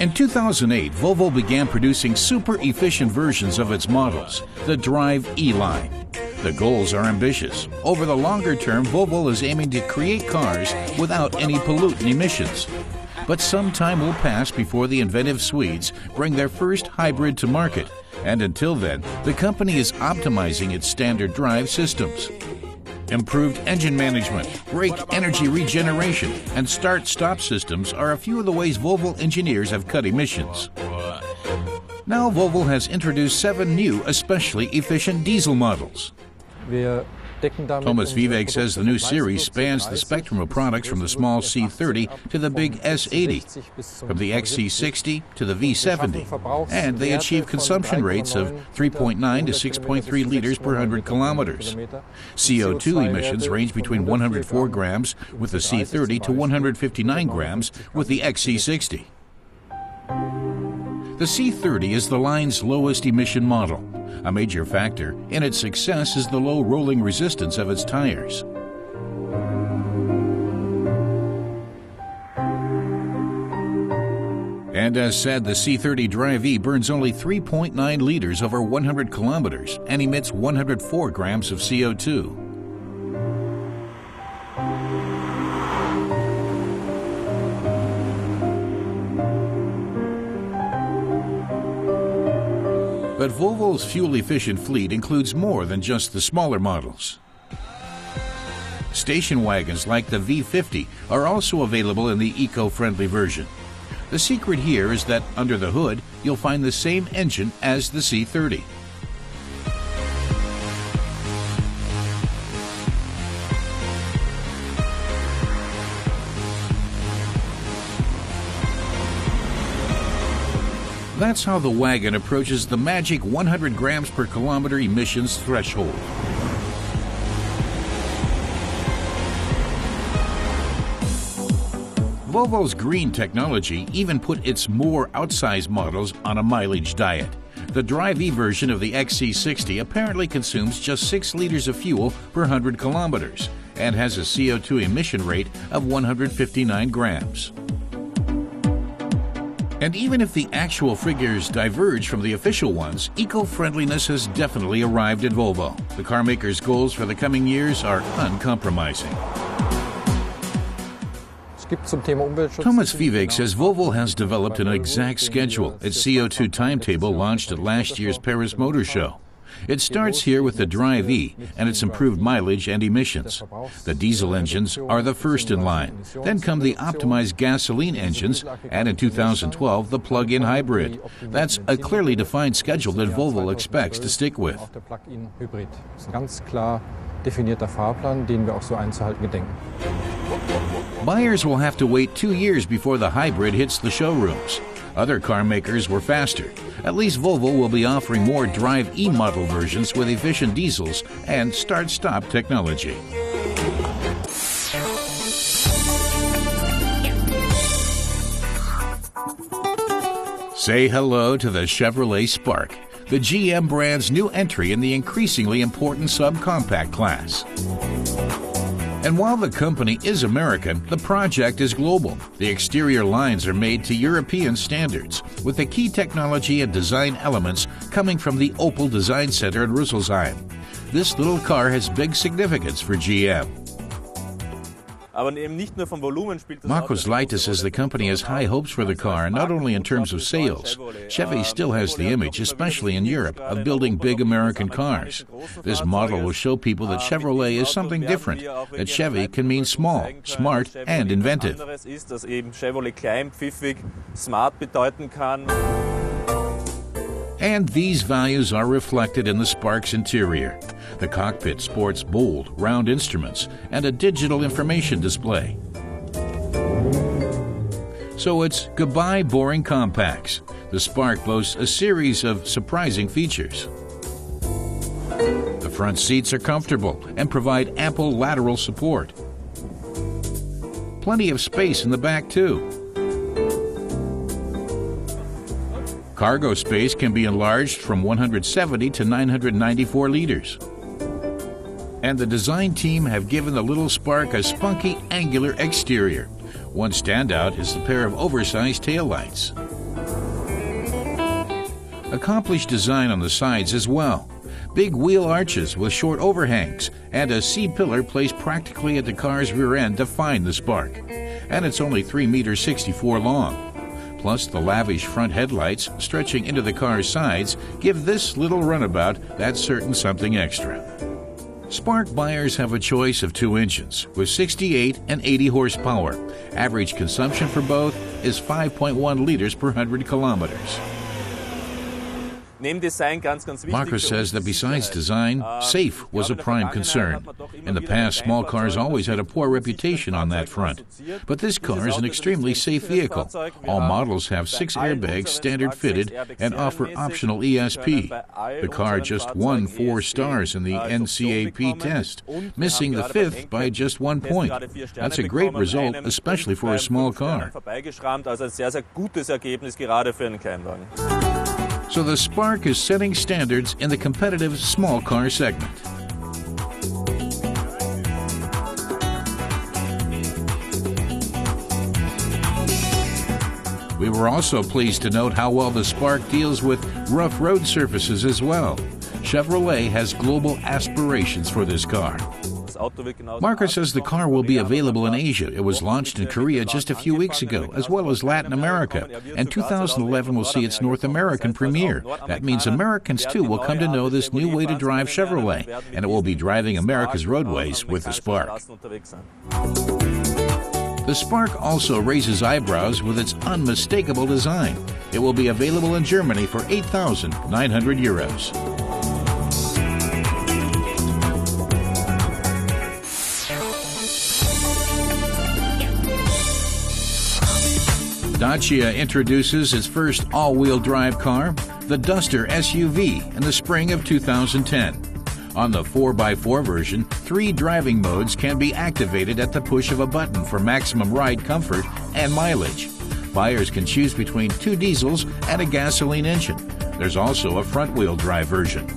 In 2008, Volvo began producing super-efficient versions of its models, the DRIVE-E line. The goals are ambitious. Over the longer term, Volvo is aiming to create cars without any pollutant emissions. But some time will pass before the inventive Swedes bring their first hybrid to market, and until then, the company is optimizing its standard drive systems. Improved engine management, brake energy regeneration, and start-stop systems are a few of the ways Volvo engineers have cut emissions. Now Volvo has introduced 7 new, especially efficient diesel models. Thomas Vivek says the new series spans the spectrum of products from the small C30 to the big S80, from the XC60 to the V70, and they achieve consumption rates of 3.9 to 6.3 liters per 100 kilometers. CO2 emissions range between 104 grams with the C30 to 159 grams with the XC60. The C30 is the line's lowest emission model. A major factor in its success is the low rolling resistance of its tires. And as said, the C30 DRIVE-E burns only 3.9 liters over 100 kilometers and emits 104 grams of CO2. But Volvo's fuel-efficient fleet includes more than just the smaller models. Station wagons like the V50 are also available in the eco-friendly version. The secret here is that under the hood, you'll find the same engine as the C30. That's how the wagon approaches the magic 100 grams per kilometer emissions threshold. Volvo's green technology even put its more outsized models on a mileage diet. The DRIVE-E version of the XC60 apparently consumes just 6 liters of fuel per 100 kilometers and has a CO2 emission rate of 159 grams. And even if the actual figures diverge from the official ones, eco-friendliness has definitely arrived at Volvo. The car maker's goals for the coming years are uncompromising. Thomas Vivek says Volvo has developed an exact schedule. Its CO2 timetable launched at last year's Paris Motor Show. It starts here with the DRIVE-E and its improved mileage and emissions. The diesel engines are the first in line. Then come the optimized gasoline engines, and in 2012, the plug-in hybrid. That's a clearly defined schedule that Volvo expects to stick with. Buyers will have to wait 2 years before the hybrid hits the showrooms. Other car makers were faster. At least Volvo will be offering more DRIVE-E model versions with efficient diesels and start-stop technology. Say hello to the Chevrolet Spark, the GM brand's new entry in the increasingly important subcompact class. And while the company is American, the project is global. The exterior lines are made to European standards, with the key technology and design elements coming from the Opel Design Center in Rüsselsheim. This little car has big significance for GM. Markus Leite says the company has high hopes for the car, not only in terms of sales. Chevy still has the image, especially in Europe, of building big American cars. This model will show people that Chevrolet is something different, that Chevy can mean small, smart, and inventive. And these values are reflected in the Spark's interior. The cockpit sports bold, round instruments and a digital information display. So it's goodbye boring compacts. The Spark boasts a series of surprising features. The front seats are comfortable and provide ample lateral support. Plenty of space in the back too. Cargo space can be enlarged from 170 to 994 liters. And the design team have given the little Spark a spunky, angular exterior. One standout is the pair of oversized taillights. Accomplished design on the sides as well. Big wheel arches with short overhangs and a C-pillar placed practically at the car's rear end define the Spark. And it's only 3.64 meters long. Plus, the lavish front headlights stretching into the car's sides give this little runabout that certain something extra. Spark buyers have a choice of two engines with 68 and 80 horsepower. Average consumption for both is 5.1 liters per 100 kilometers. Marcus says that besides design, safe was a prime concern. In the past, small cars always had a poor reputation on that front. But this car is an extremely safe vehicle. All models have 6 airbags standard fitted and offer optional ESP. The car just won 4 stars in the NCAP test, missing the 5th by just 1 point. That's a great result, especially for a small car. So the Spark is setting standards in the competitive small car segment. We were also pleased to note how well the Spark deals with rough road surfaces as well. Chevrolet has global aspirations for this car. Marcus says the car will be available in Asia. It was launched in Korea just a few weeks ago, as well as Latin America, and 2011 will see its North American premiere. That means Americans, too, will come to know this new way to drive Chevrolet, and it will be driving America's roadways with the Spark. The Spark also raises eyebrows with its unmistakable design. It will be available in Germany for 8,900 euros. Dacia introduces its first all-wheel drive car, the Duster SUV, in the spring of 2010. On the 4x4 version, 3 driving modes can be activated at the push of a button for maximum ride comfort and mileage. Buyers can choose between 2 diesels and a gasoline engine. There's also a front-wheel drive version.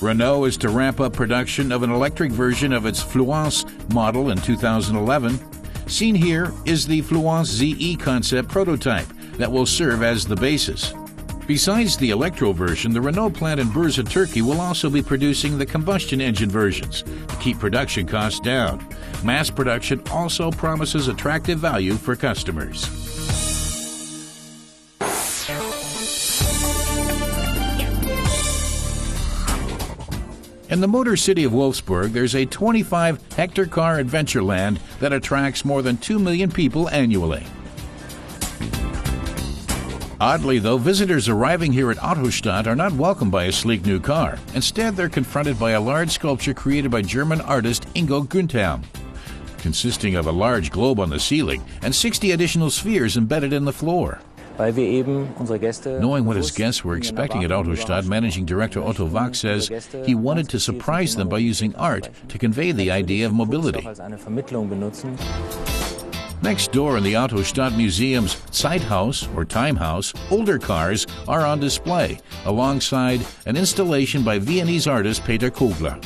Renault is to ramp up production of an electric version of its Fluence model in 2011. Seen here is the Fluence ZE concept prototype that will serve as the basis. Besides the electro version, the Renault plant in Bursa, Turkey will also be producing the combustion engine versions to keep production costs down. Mass production also promises attractive value for customers. In the Motor City of Wolfsburg, there's a 25-hectare car adventureland that attracts more than 2 million people annually. Oddly, though, visitors arriving here at Autostadt are not welcomed by a sleek new car. Instead, they're confronted by a large sculpture created by German artist Ingo Güntherm, consisting of a large globe on the ceiling and 60 additional spheres embedded in the floor. Knowing what his guests were expecting at Autostadt, Managing Director Otto Wach says he wanted to surprise them by using art to convey the idea of mobility. Next door in the Autostadt Museum's Zeithaus, or Time House, older cars are on display, alongside an installation by Viennese artist Peter Kogler.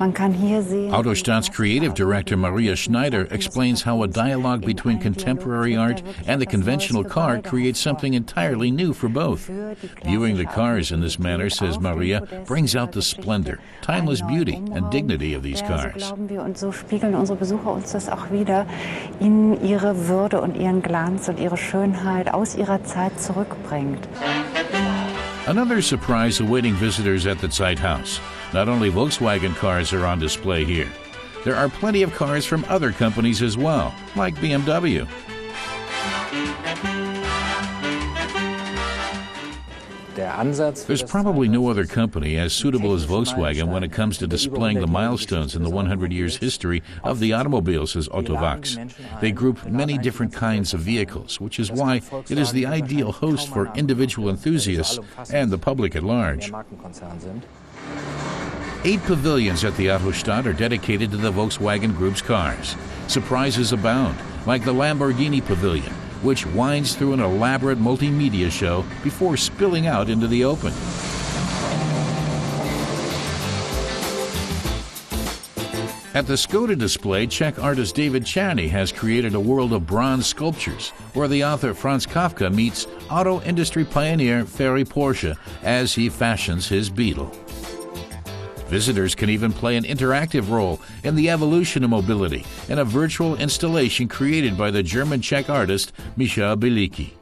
Autostadt's creative director Maria Schneider explains how a dialogue between contemporary art and the conventional car creates something entirely new for both. Viewing the cars in this manner, says Maria, brings out the splendor, timeless beauty, and dignity of these cars. Another surprise awaiting visitors at the Zeithaus. Not only Volkswagen cars are on display here. There are plenty of cars from other companies as well, like BMW. There's probably no other company as suitable as Volkswagen when it comes to displaying the milestones in the 100 years history of the automobile, says Otto Wachs. They group many different kinds of vehicles, which is why it is the ideal host for individual enthusiasts and the public at large. 8 pavilions at the Autostadt are dedicated to the Volkswagen Group's cars. Surprises abound, like the Lamborghini Pavilion, which winds through an elaborate multimedia show before spilling out into the open. At the Skoda display, Czech artist David Czerny has created a world of bronze sculptures, where the author Franz Kafka meets auto industry pioneer Ferry Porsche as he fashions his Beetle. Visitors can even play an interactive role in the evolution of mobility in a virtual installation created by the German-Czech artist Michal Bilicki.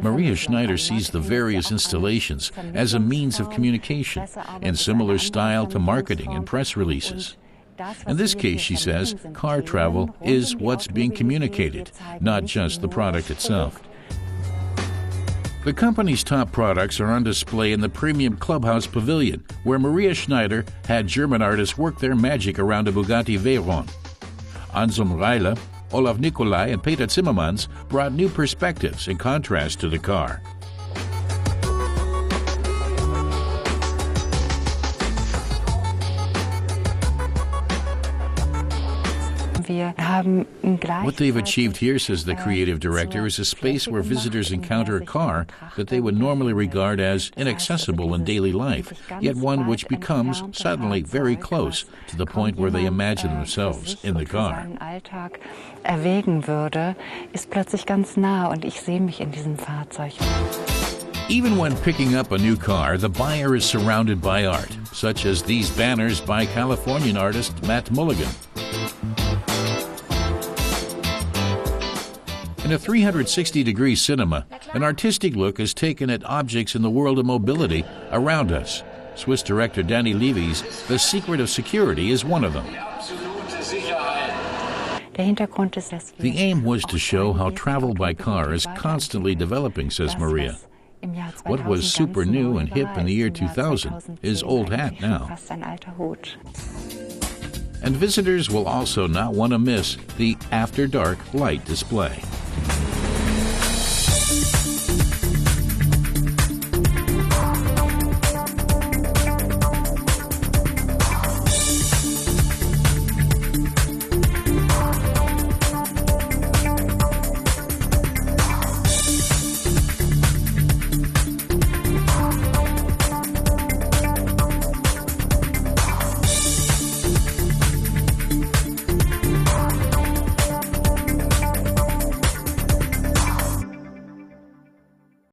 Maria Schneider sees the various installations as a means of communication in similar style to marketing and press releases. In this case, she says, car travel is what's being communicated, not just the product itself. The company's top products are on display in the premium Clubhouse Pavilion, where Maria Schneider had German artists work their magic around a Bugatti Veyron. Anselm Reiler, Olaf Nicolai, and Peter Zimmermans brought new perspectives in contrast to the car. What they've achieved here, says the creative director, is a space where visitors encounter a car that they would normally regard as inaccessible in daily life, yet one which becomes suddenly very close to the point where they imagine themselves in the car. Even when picking up a new car, the buyer is surrounded by art, such as these banners by Californian artist Matt Mulligan. In a 360-degree cinema, an artistic look is taken at objects in the world of mobility around us. Swiss director Danny Levy's The Secret of Security is one of them. The aim was to show how travel by car is constantly developing, says Maria. What was super new and hip in the year 2000 is old hat now. And visitors will also not want to miss the After Dark light display.